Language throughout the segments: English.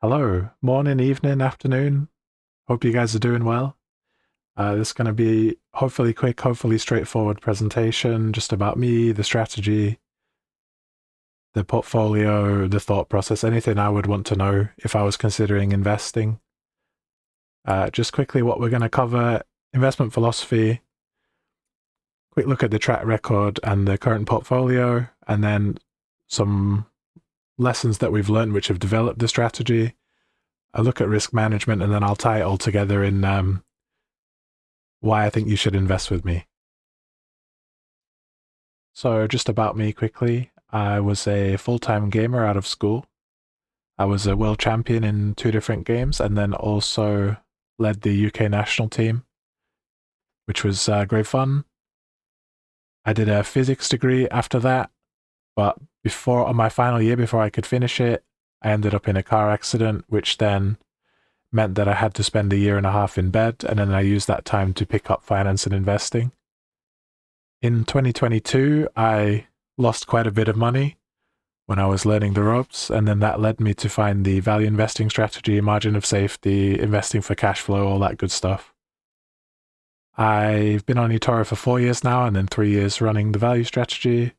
Hello, morning, evening, afternoon. Hope you guys are doing well. This is going to be hopefully quick, hopefully straightforward presentation just about me, the strategy, the portfolio, the thought process, anything I would want to know if I was considering investing. Just quickly, what we're going to cover: investment philosophy, quick look at the track record and the current portfolio, and then some lessons that we've learned which have developed the strategy. A look at risk management, and then I'll tie it all together in why I think you should invest with me. So, just about me quickly. I was a full time gamer out of school. I was a world champion in two different games and then also led the UK national team, which was great fun. I did a physics degree after that, but before on my final year, before I could finish it, I ended up in a car accident, which then meant that I had to spend a year and a half in bed, and then I used that time to pick up finance and investing. In 2022, I lost quite a bit of money when I was learning the ropes, and then that led me to find the value investing strategy, margin of safety, investing for cash flow, all that good stuff. I've been on eToro for 4 years now, and then 3 years running the value strategy.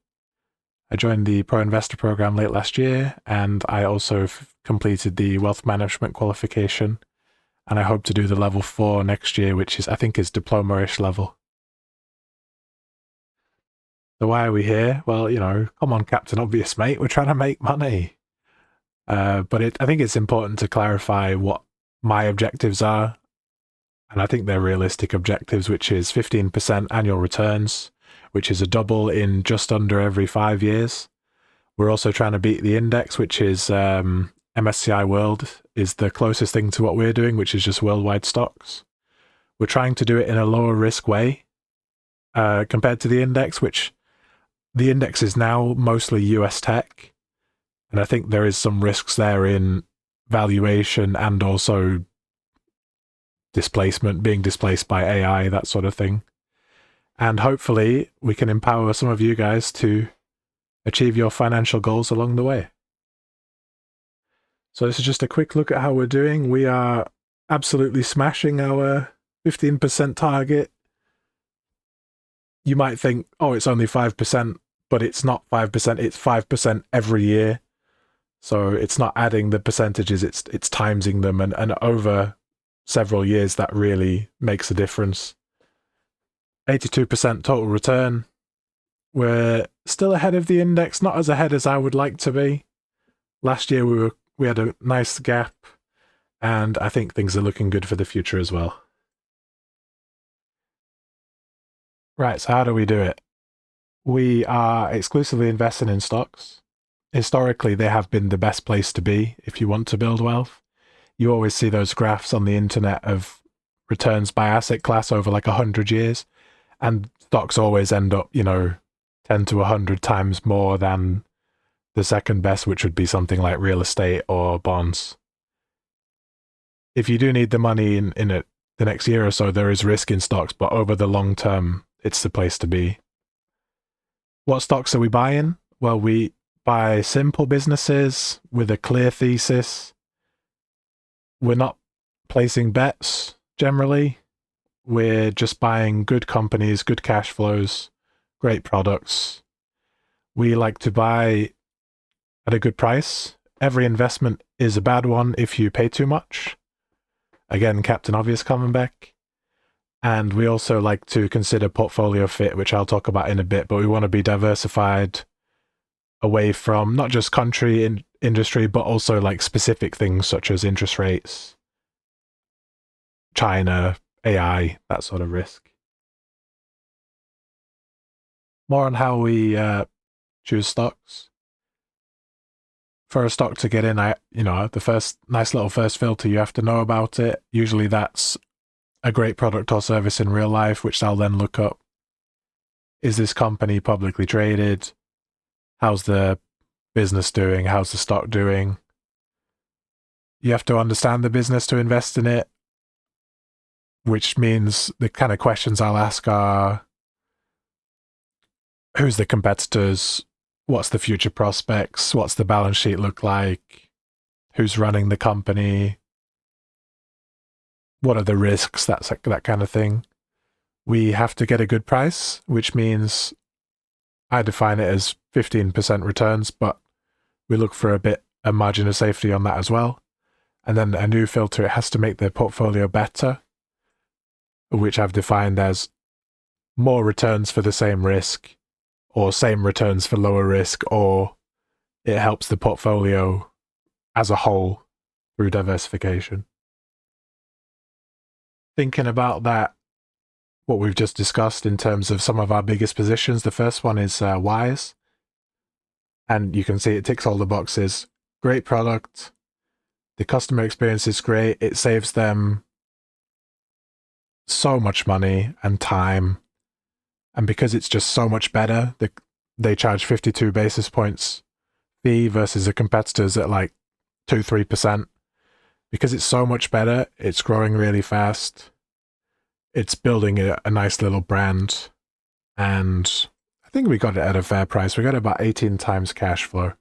I joined the Pro Investor program late last year, and I also completed the wealth management qualification, and I hope to do the level 4 next year, which is, I think, is diploma-ish level. So why are we here? Well, come on, Captain Obvious, mate. We're trying to make money. But I think it's important to clarify what my objectives are. And I think they're realistic objectives, which is 15% annual returns, which is a double in just under every 5 years. We're also trying to beat the index, which is MSCI World, is the closest thing to what we're doing, which is just worldwide stocks. We're trying to do it in a lower risk way compared to the index, which the index is now mostly US tech. And I think there is some risks there in valuation and also displacement, being displaced by AI, that sort of thing. And hopefully we can empower some of you guys to achieve your financial goals along the way. So this is just a quick look at how we're doing. We are absolutely smashing our 15% target. You might think, oh, it's only 5%, but it's not 5%, it's 5% every year. So it's not adding the percentages, it's timesing them, and over several years that really makes a difference. 82% total return. We're still ahead of the index, not as ahead as I would like to be. Last year we had a nice gap, and I think things are looking good for the future as well. Right, so how do we do it? We are exclusively investing in stocks. Historically, they have been the best place to be if you want to build wealth. You always see those graphs on the internet of returns by asset class over like 100 years, and stocks always end up, 10 to 100 times more than the second best, which would be something like real estate or bonds. If you do need the money in it the next year or so, there is risk in stocks, but over the long term, it's the place to be. What stocks are we buying? Well, we buy simple businesses with a clear thesis. We're not placing bets generally. We're just buying good companies, good cash flows, great products. We like to buy at a good price. Every investment is a bad one if you pay too much. Again, Captain Obvious coming back. And we also like to consider portfolio fit, which I'll talk about in a bit, but we want to be diversified away from not just country in industry, but also like specific things such as interest rates, China, AI, that sort of risk. More on how we choose stocks. For a stock to get in, the first nice little first filter, you have to know about it. Usually that's a great product or service in real life, which I'll then look up. Is this company publicly traded? How's the business doing? How's the stock doing? You have to understand the business to invest in it, which means the kind of questions I'll ask are, who's the competitors? What's the future prospects? What's the balance sheet look like? who's running the company, what are the risks, that kind of thing. We have to get a good price, which means I define it as 15% returns, but we look for a margin of safety on that as well. And then a new filter, it has to make the portfolio better, which I've defined as more returns for the same risk, or same returns for lower risk, or it helps the portfolio as a whole through diversification. Thinking about that, what we've just discussed in terms of some of our biggest positions, the first one is Wise. And you can see it ticks all the boxes. Great product. The customer experience is great. It saves them so much money and time. And because it's just so much better, they charge 52 basis points fee versus the competitors at like 2-3%. Because it's so much better, it's growing really fast. It's building a nice little brand. And I think we got it at a fair price. We got about 18 times cash flow.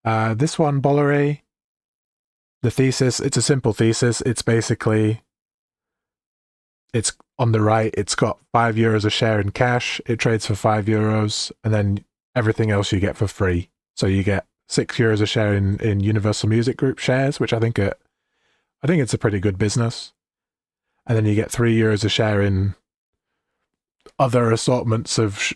This one, Bolloré, the thesis, it's a simple thesis. It's basically, it's on the right, it's got €5 a share in cash. It trades for €5, and then everything else you get for free. So you get €6 a share in Universal Music Group shares, which I think it's a pretty good business. And then you get €3 a share in other assortments of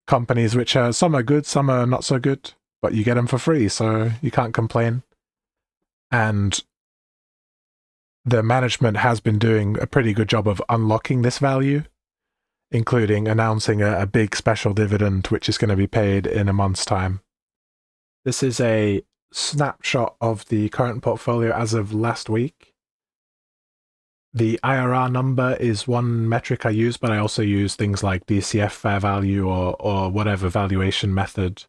companies, which are, some are good, some are not so good, but you get them for free, so you can't complain. And the management has been doing a pretty good job of unlocking this value, including announcing a big special dividend, which is going to be paid in a month's time. This is a snapshot of the current portfolio as of last week. The IRR number is one metric I use, but I also use things like DCF fair value or whatever valuation method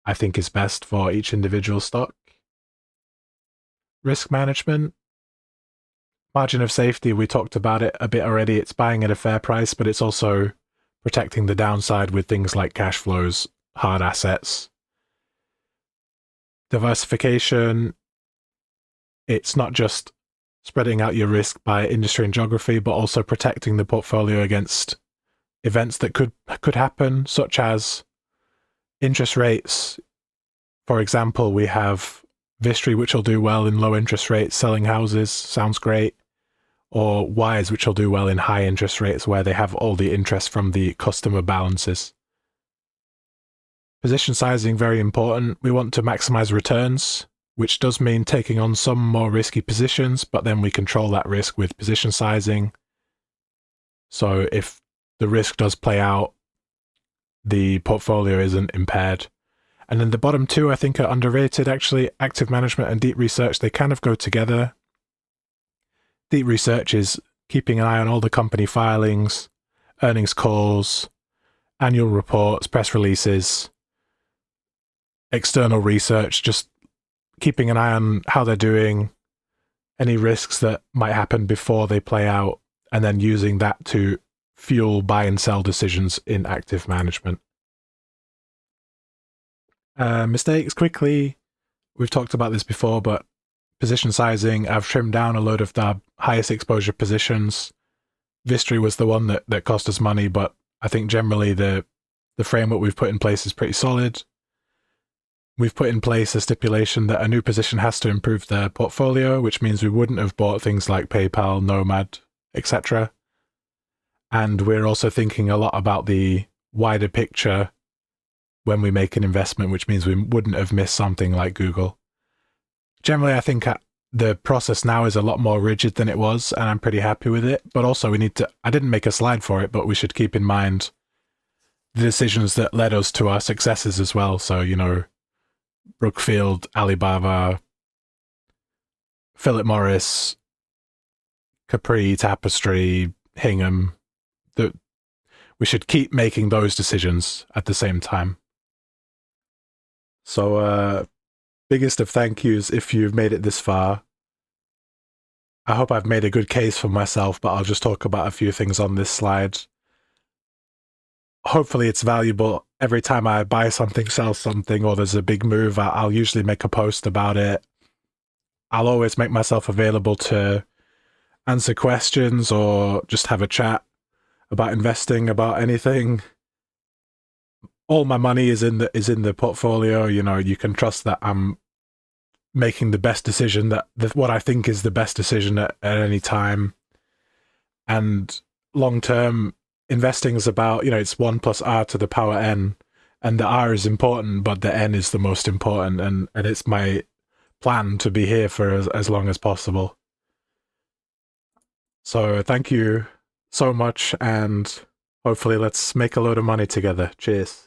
I think is best for each individual stock. Risk management. Margin of safety, we talked about it a bit already. It's buying at a fair price, but it's also protecting the downside with things like cash flows, hard assets. Diversification. It's not just spreading out your risk by industry and geography, but also protecting the portfolio against events that could happen, such as interest rates. For example, we have Vistry, which will do well in low interest rates, selling houses, sounds great. Or Wise, which will do well in high interest rates, where they have all the interest from the customer balances. Position sizing, very important. We want to maximize returns, which does mean taking on some more risky positions, but then we control that risk with position sizing. So if the risk does play out, the portfolio isn't impaired. And then the bottom two, I think, are underrated, actually. Active management and deep research, they kind of go together. Deep research is keeping an eye on all the company filings, earnings calls, annual reports, press releases, external research, just keeping an eye on how they're doing, any risks that might happen before they play out, and then using that to fuel buy and sell decisions in active management. Mistakes, quickly. We've talked about this before, but position sizing, I've trimmed down a load of the highest exposure positions. Vistry was the one that cost us money, but I think generally the framework we've put in place is pretty solid. We've put in place a stipulation that a new position has to improve their portfolio, which means we wouldn't have bought things like PayPal, Nomad, etc. And we're also thinking a lot about the wider picture when we make an investment, which means we wouldn't have missed something like Google. Generally, I think the process now is a lot more rigid than it was, and I'm pretty happy with it. But also we need to, I didn't make a slide for it, but we should keep in mind the decisions that led us to our successes as well. So, you know, Brookfield, Alibaba, Philip Morris, Capri, Tapestry, Hingham. We should keep making those decisions at the same time. So, biggest of thank yous if you've made it this far. I hope I've made a good case for myself, but I'll just talk about a few things on this slide. Hopefully it's valuable. every time I buy something, sell something, or there's a big move, I'll usually make a post about it. I'll always make myself available to answer questions or just have a chat about investing, about anything. All my money is in the portfolio. You know, you can trust that I'm making the best decision, that what I think is the best decision at any time. And long term investing is about, it's 1 plus r to the power n, and the r is important, but the n is the most important, and it's my plan to be here for as long as possible. So thank you so much, and hopefully let's make a load of money together. Cheers.